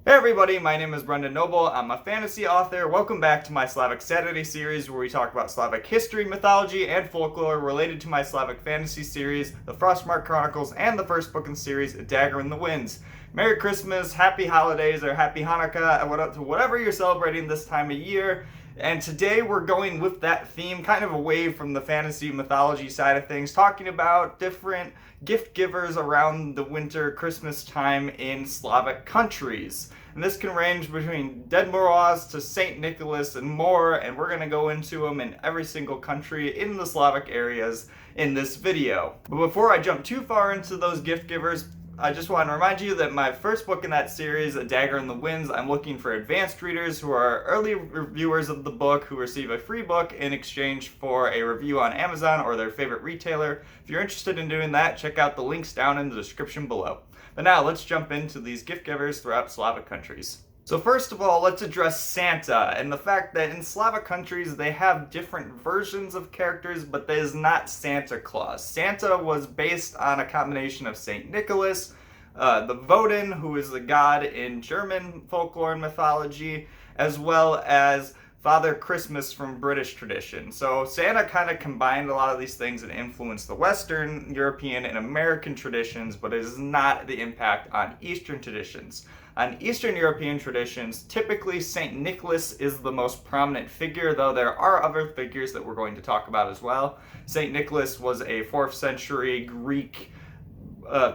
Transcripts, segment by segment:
Hey everybody, my name is Brendan Noble. I'm a fantasy author. Welcome back to my Slavic Saturday series where we talk about Slavic history, mythology, and folklore related to my Slavic fantasy series, the Frostmarked Chronicles, and the first book in the series, A Dagger in the Winds. Merry Christmas, Happy Holidays, or Happy Hanukkah, whatever you're celebrating this time of year. And today we're going with that theme, kind of away from the fantasy mythology side of things, talking about different gift givers around the winter Christmas time in Slavic countries. And this can range between Ded Moroz to St. Nicholas and more, and we're going to go into them in every single country in the Slavic areas in this video. But before I jump too far into those gift givers, I just want to remind you that my first book in that series, A Dagger in the Winds, I'm looking for advanced readers who are early reviewers of the book who receive a free book in exchange for a review on Amazon or their favorite retailer. If you're interested in doing that, check out the links down in the description below. But now let's jump into these gift givers throughout Slavic countries. So first of all, let's address Santa and the fact that in Slavic countries they have different versions of characters, but that is not Santa Claus. Santa was based on a combination of St. Nicholas, the Woden, who is the god in German folklore and mythology, as well as Father Christmas from British tradition. So Santa kind of combined a lot of these things and influenced the Western, European, and American traditions, but it is not the impact on Eastern traditions. On Eastern European traditions, typically St. Nicholas is the most prominent figure, though there are other figures that we're going to talk about as well. St. Nicholas was a 4th century Greek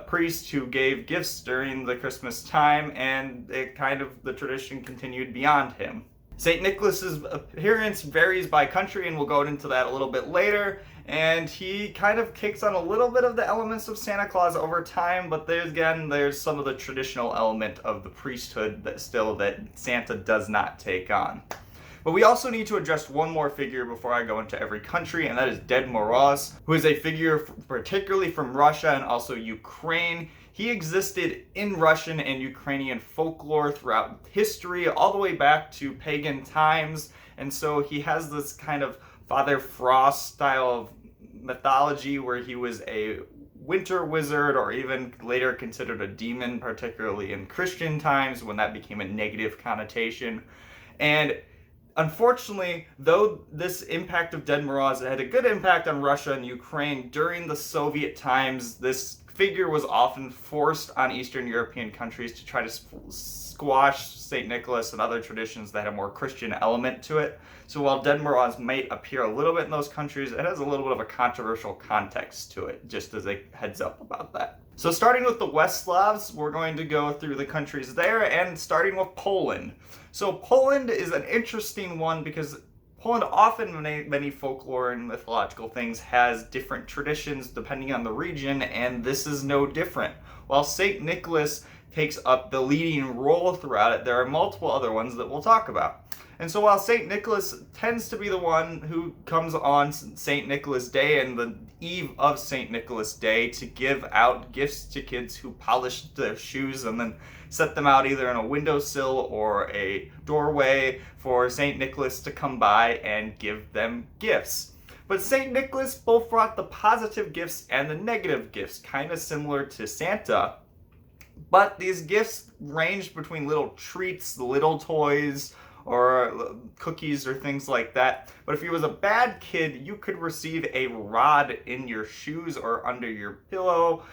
priest who gave gifts during the Christmas time, and the tradition continued beyond him. St. Nicholas's appearance varies by country, and we'll go into that a little bit later. And he kind of takes on a little bit of the elements of Santa Claus over time, but there's some of the traditional element of the priesthood that Santa does not take on. But we also need to address one more figure before I go into every country, and that is Ded Moroz, who is a figure particularly from Russia and also Ukraine. He existed in Russian and Ukrainian folklore throughout history, all the way back to pagan times, and so he has this kind of Father Frost style of mythology where he was a winter wizard, or even later considered a demon, particularly in Christian times when that became a negative connotation. And unfortunately, though this impact of Ded Moroz had a good impact on Russia and Ukraine during the Soviet times, this figure was often forced on Eastern European countries to try to squash St. Nicholas and other traditions that had a more Christian element to it. So while Ded Moroz might appear a little bit in those countries, it has a little bit of a controversial context to it, just as a heads up about that. So starting with the West Slavs, we're going to go through the countries there, and starting with Poland. So Poland is an interesting one because Poland often, many folklore and mythological things, has different traditions depending on the region, and this is no different. While St. Nicholas takes up the leading role throughout it, there are multiple other ones that we'll talk about. And so while St. Nicholas tends to be the one who comes on St. Nicholas Day and the eve of St. Nicholas Day to give out gifts to kids who polish their shoes and then set them out either in a windowsill or a doorway for St. Nicholas to come by and give them gifts. But St. Nicholas both brought the positive gifts and the negative gifts, kind of similar to Santa. But these gifts ranged between little treats, little toys, or cookies or things like that. But if you was a bad kid, you could receive a rod in your shoes or under your pillow.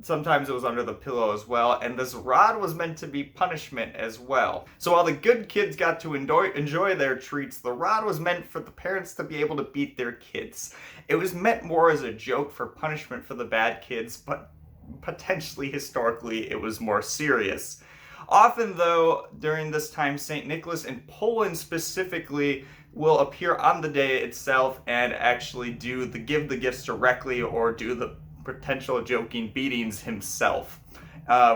Sometimes it was under the pillow as well, and this rod was meant to be punishment as well. So while the good kids got to enjoy their treats, the rod was meant for the parents to be able to beat their kids. It was meant more as a joke for punishment for the bad kids, but potentially historically it was more serious. Often, though, during this time, St. Nicholas in Poland specifically will appear on the day itself and actually give the gifts directly or do the potential joking beatings himself,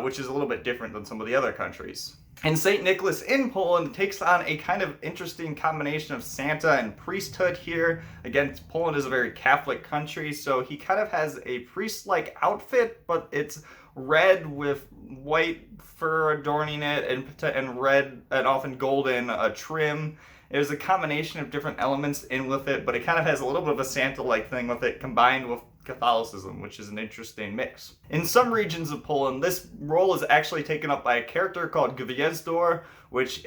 which is a little bit different than some of the other countries. And St. Nicholas in Poland takes on a kind of interesting combination of Santa and priesthood here. Again, Poland is a very Catholic country, so he kind of has a priest-like outfit, but it's red with white fur adorning it and red and often golden trim. There's a combination of different elements in with it, but it kind of has a little bit of a Santa-like thing with it, combined with Catholicism, which is an interesting mix. In some regions of Poland, this role is actually taken up by a character called Gwiazdor, which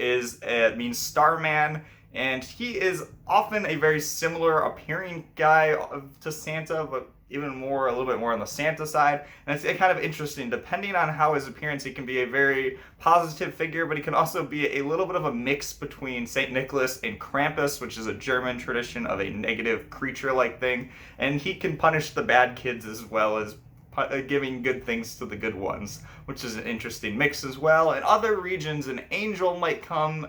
means starman, and he is often a very similar appearing guy to Santa, but a little bit more on the Santa side. And it's kind of interesting. Depending on how his appearance, he can be a very positive figure, but he can also be a little bit of a mix between St. Nicholas and Krampus, which is a German tradition of a negative creature-like thing. And he can punish the bad kids as well as giving good things to the good ones, which is an interesting mix as well. In other regions, an angel might come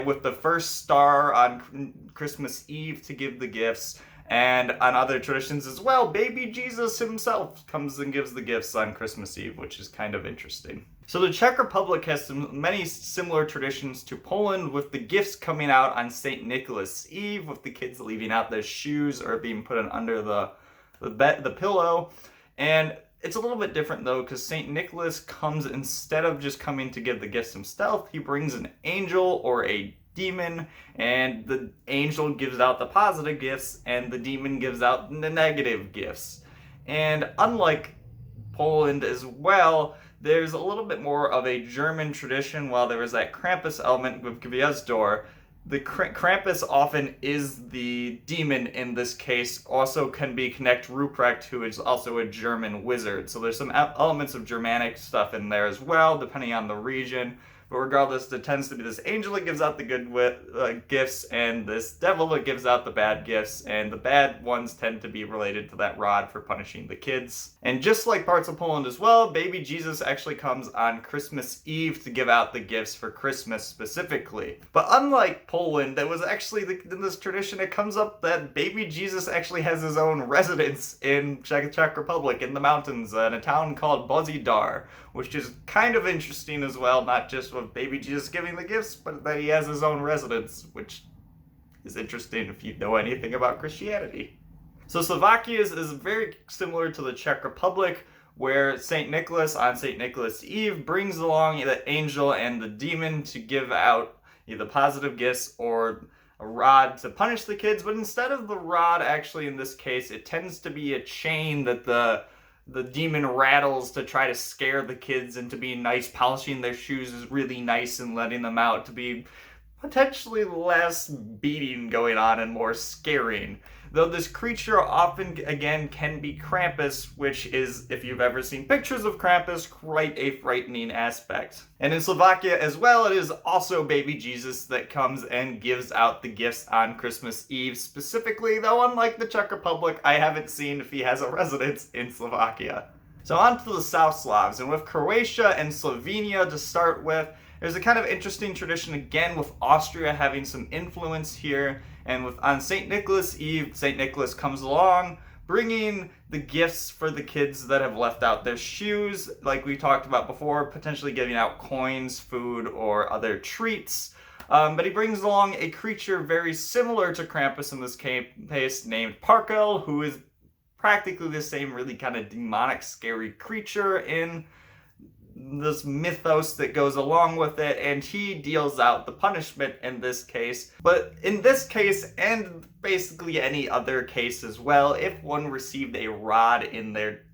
with the first star on Christmas Eve to give the gifts. And on other traditions as well, baby Jesus himself comes and gives the gifts on Christmas Eve, which is kind of interesting. So the Czech Republic has many similar traditions to Poland, with the gifts coming out on St. Nicholas Eve, with the kids leaving out their shoes or being put under the pillow. And it's a little bit different though, because St. Nicholas comes, instead of just coming to give the gifts himself, he brings an angel or a demon, and the angel gives out the positive gifts and the demon gives out the negative gifts. And unlike Poland as well, there's a little bit more of a German tradition. While there is that Krampus element with Gwiazdor, the Krampus often is the demon in this case, also can be Knecht Ruprecht, who is also a German wizard. So there's some elements of Germanic stuff in there as well, depending on the region. But regardless, there tends to be this angel that gives out the good gifts, and this devil that gives out the bad gifts, and the bad ones tend to be related to that rod for punishing the kids. And just like parts of Poland as well, baby Jesus actually comes on Christmas Eve to give out the gifts for Christmas specifically. But unlike Poland, that was actually in this tradition, it comes up that baby Jesus actually has his own residence in Czech Republic, in the mountains, in a town called Gwiazdor, which is kind of interesting as well, not just with baby Jesus giving the gifts, but that he has his own residence, which is interesting if you know anything about Christianity. So Slovakia is very similar to the Czech Republic, where St. Nicholas on St. Nicholas Eve brings along the angel and the demon to give out either positive gifts or a rod to punish the kids. But instead of the rod, actually in this case, it tends to be a chain that the demon rattles to try to scare the kids into being nice. Polishing their shoes is really nice and letting them out to be potentially less beating going on and more scaring. Though this creature often, again, can be Krampus, which is, if you've ever seen pictures of Krampus, quite a frightening aspect. And in Slovakia as well, it is also baby Jesus that comes and gives out the gifts on Christmas Eve specifically, though unlike the Czech Republic, I haven't seen if he has a residence in Slovakia. So on to the South Slavs, and with Croatia and Slovenia to start with, there's a kind of interesting tradition again with Austria having some influence here. And on St. Nicholas Eve, St. Nicholas comes along, bringing the gifts for the kids that have left out their shoes, like we talked about before, potentially giving out coins, food, or other treats. But he brings along a creature very similar to Krampus in this case, named Parkel, who is practically the same really kind of demonic, scary creature in this mythos that goes along with it, and he deals out the punishment in this case. But in this case, and basically any other case as well, if one received a rod in their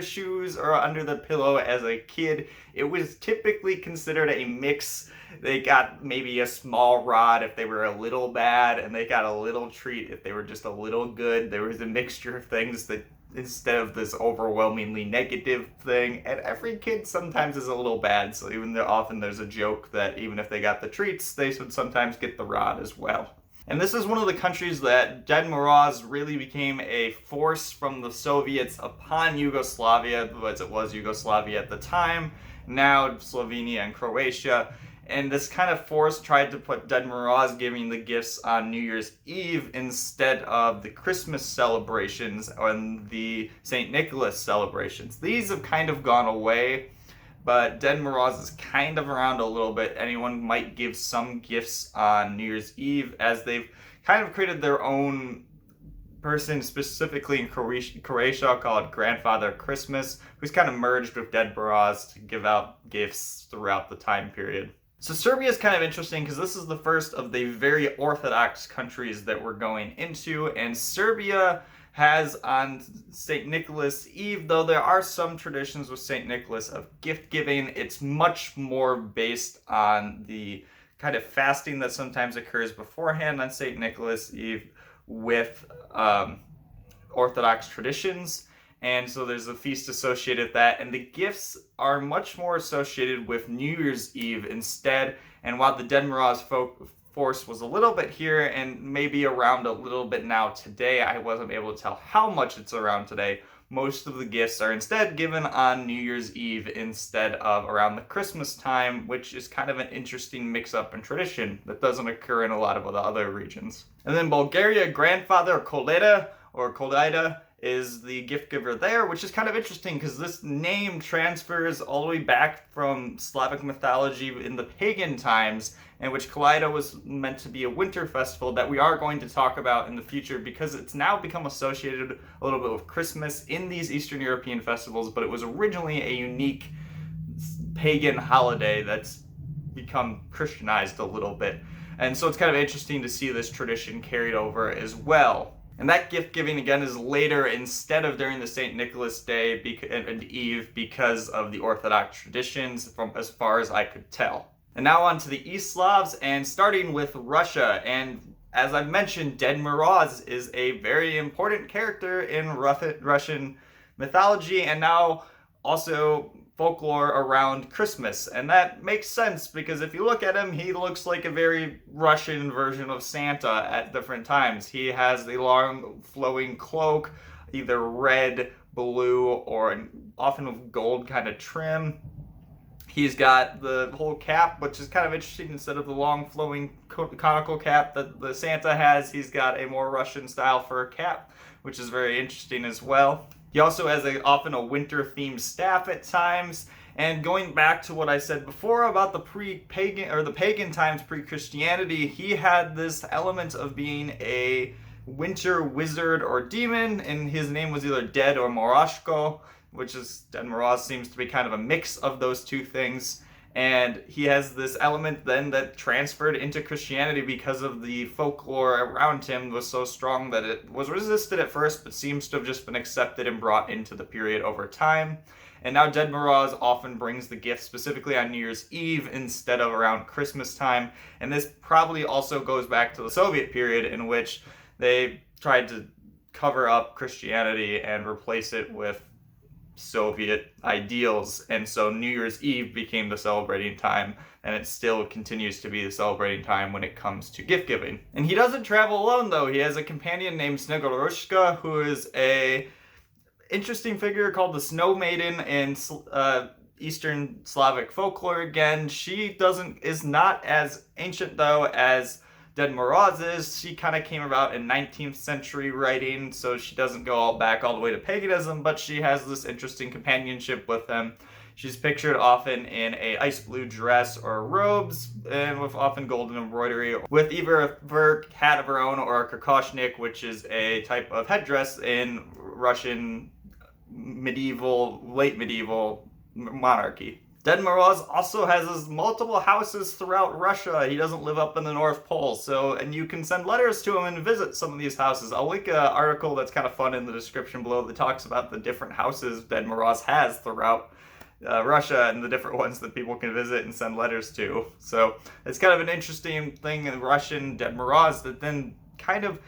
shoes or under the pillow as a kid, it was typically considered a mix. They got maybe a small rod if they were a little bad, and they got a little treat if they were just a little good. There was a mixture of things that instead of this overwhelmingly negative thing, and every kid sometimes is a little bad, so even though often there's a joke that even if they got the treats, they would sometimes get the rod as well. And this is one of the countries that Ded Moroz really became a force from the Soviets upon Yugoslavia, as it was Yugoslavia at the time, now Slovenia and Croatia. And this kind of force tried to put Ded Moroz giving the gifts on New Year's Eve instead of the Christmas celebrations and the St. Nicholas celebrations. These have kind of gone away, but Ded Moroz is kind of around a little bit. Anyone might give some gifts on New Year's Eve, as they've kind of created their own person specifically in Croatia called Grandfather Christmas, who's kind of merged with Ded Moroz to give out gifts throughout the time period. So Serbia is kind of interesting because this is the first of the very orthodox countries that we're going into, and Serbia has on St. Nicholas Eve, though there are some traditions with St. Nicholas of gift giving. It's much more based on the kind of fasting that sometimes occurs beforehand on St. Nicholas Eve with Orthodox traditions. And so there's a feast associated with that, and the gifts are much more associated with New Year's Eve instead. And while the Ded Moroz force was a little bit here and maybe around a little bit now today, I wasn't able to tell how much it's around today. Most of the gifts are instead given on New Year's Eve instead of around the Christmas time, which is kind of an interesting mix-up in tradition that doesn't occur in a lot of the other regions. And then Bulgaria, grandfather Koleda is the gift giver there, which is kind of interesting because this name transfers all the way back from Slavic mythology in the pagan times, in which Koleda was meant to be a winter festival that we are going to talk about in the future, because it's now become associated a little bit with Christmas in these Eastern European festivals, but it was originally a unique pagan holiday that's become Christianized a little bit. And so it's kind of interesting to see this tradition carried over as well. And that gift giving again is later instead of during the St. Nicholas Day and Eve because of the Orthodox traditions, from as far as I could tell. And now on to the East Slavs, and starting with Russia. And as I mentioned, Ded Moroz is a very important character in Russian mythology and now also folklore around Christmas. And that makes sense because if you look at him, he looks like a very Russian version of Santa at different times. He has the long flowing cloak, either red, blue, or often with gold kind of trim. He's got the whole cap, which is kind of interesting. Instead of the long flowing conical cap that the Santa has, he's got a more Russian style fur cap, which is very interesting as well. He also has often a winter-themed staff at times. And going back to what I said before about the pagan times pre-Christianity, he had this element of being a winter wizard or demon, and his name was either Ded or Moroshko, which is, Ded Moroz seems to be kind of a mix of those two things. And he has this element then that transferred into Christianity because of the folklore around him was so strong that it was resisted at first, but seems to have just been accepted and brought into the period over time. And now Ded Moroz often brings the gift specifically on New Year's Eve instead of around Christmas time. And this probably also goes back to the Soviet period, in which they tried to cover up Christianity and replace it with Soviet ideals, and so New Year's Eve became the celebrating time, and it still continues to be the celebrating time when it comes to gift giving. And he doesn't travel alone, though. He has a companion named Snegurushka, who is a interesting figure called the Snow Maiden in Eastern Slavic folklore. Again, she is not as ancient though as Ded Moroz is. She kind of came about in 19th century writing, so she doesn't go all the way to paganism, but she has this interesting companionship with him. She's pictured often in a ice blue dress or robes, and with often golden embroidery, with either a fur hat of her own or a kokoshnik, which is a type of headdress in Russian late medieval monarchy. Ded Moroz also has multiple houses throughout Russia. He doesn't live up in the North Pole, and you can send letters to him and visit some of these houses. I'll link an article that's kind of fun in the description below that talks about the different houses Ded Moroz has throughout Russia and the different ones that people can visit and send letters to. So it's kind of an interesting thing in Russian Ded Moroz that then kind of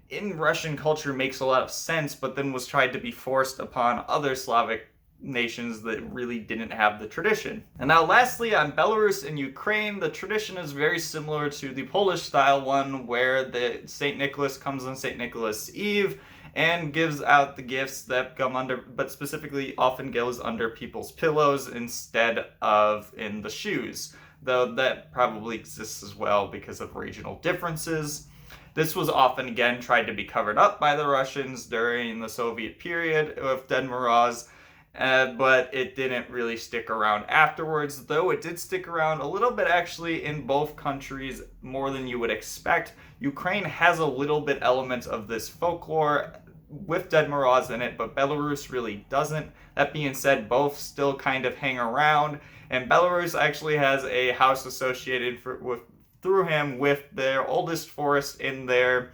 in Russian culture makes a lot of sense, but then was tried to be forced upon other Slavic nations that really didn't have the tradition. And now lastly, on Belarus and Ukraine, the tradition is very similar to the Polish style one, where the St. Nicholas comes on St. Nicholas Eve and gives out the gifts that come under, but specifically often goes under people's pillows instead of in the shoes, though that probably exists as well because of regional differences. This was often, again, tried to be covered up by the Russians during the Soviet period of Ded Moroz, but it didn't really stick around afterwards, though it did stick around a little bit actually in both countries, more than you would expect. Ukraine has a little bit elements of this folklore with Ded Moroz in it, but Belarus really doesn't. That being said, both still kind of hang around, and Belarus actually has a house associated through him with their oldest forest in their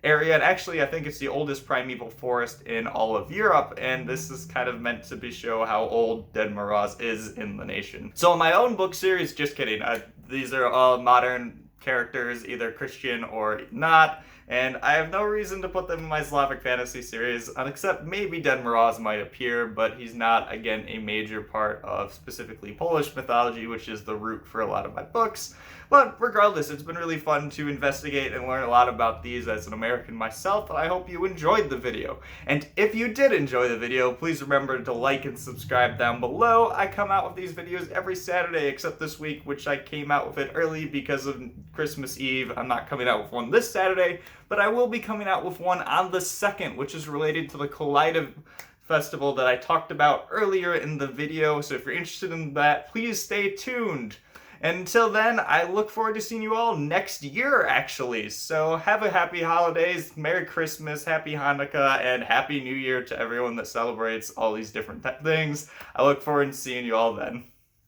area, and actually I think it's the oldest primeval forest in all of Europe, and this is kind of meant to show how old Ded Moroz is in the nation. So in my own book series, just kidding, these are all modern characters, either Christian or not, and I have no reason to put them in my Slavic fantasy series, except maybe Ded Moroz might appear, but he's not, again, a major part of specifically Polish mythology, which is the root for a lot of my books. But regardless, it's been really fun to investigate and learn a lot about these as an American myself, and I hope you enjoyed the video. And if you did enjoy the video, please remember to like and subscribe down below. I come out with these videos every Saturday, except this week, which I came out with it early because of Christmas Eve. I'm not coming out with one this Saturday, but I will be coming out with one on the 2nd, which is related to the Collider Festival that I talked about earlier in the video. So if you're interested in that, please stay tuned. And until then, I look forward to seeing you all next year, actually. So have a happy holidays, Merry Christmas, Happy Hanukkah, and Happy New Year to everyone that celebrates all these different things. I look forward to seeing you all then.